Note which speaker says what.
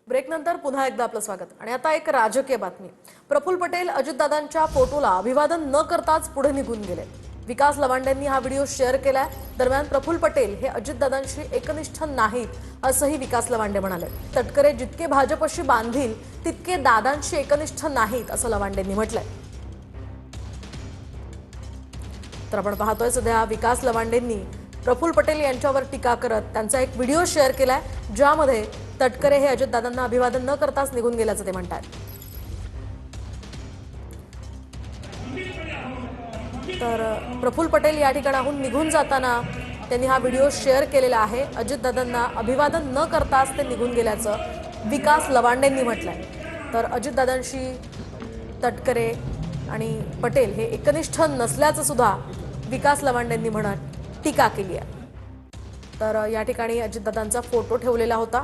Speaker 1: ब्रेकनंतर पुन्हा एकदा आपलं स्वागत आणि आता एक राजकीय बातमी। प्रफुल्ल पटेल अजितदादांच्या फोटोला अभिवादन न करताच पुढे निघून गेले। विकास लवांडेंनी हा व्हिडिओ शेअर केलाय। दरम्यान प्रफुल्ल पटेल हे अजितदादांशी एकनिष्ठ नाहीत असंही विकास लवांडे म्हणाले। तटकरे जितके भाजपशी बांधील तितके दादांशी एकनिष्ठ नाहीत असं लवांडेंनी म्हटलंय। तर आपण पाहतोय सध्या विकास लवांडेंनी प्रफुल्ल पटेल यांच्यावर टीका करत त्यांचा एक व्हिडिओ शेअर केलाय, ज्यामध्ये तटकरे हे अजितदादांना अभिवादन न करताच निघून गेल्याचं ते म्हणतात। तर प्रफुल्ल पटेल या ठिकाणाहून निघून जाताना त्यांनी हा व्हिडिओ शेअर केलेला आहे। अजितदादांना अभिवादन न करताच ते निघून गेल्याचं विकास लवांडेंनी म्हटलंय। तर अजितदादांशी तटकरे आणि पटेल हे एकनिष्ठ नसल्याचं सुद्धा विकास लवांडेंनी म्हणत टीका केली आहे। तर या ठिकाणी अजितदादांचा फोटो ठेवलेला होता।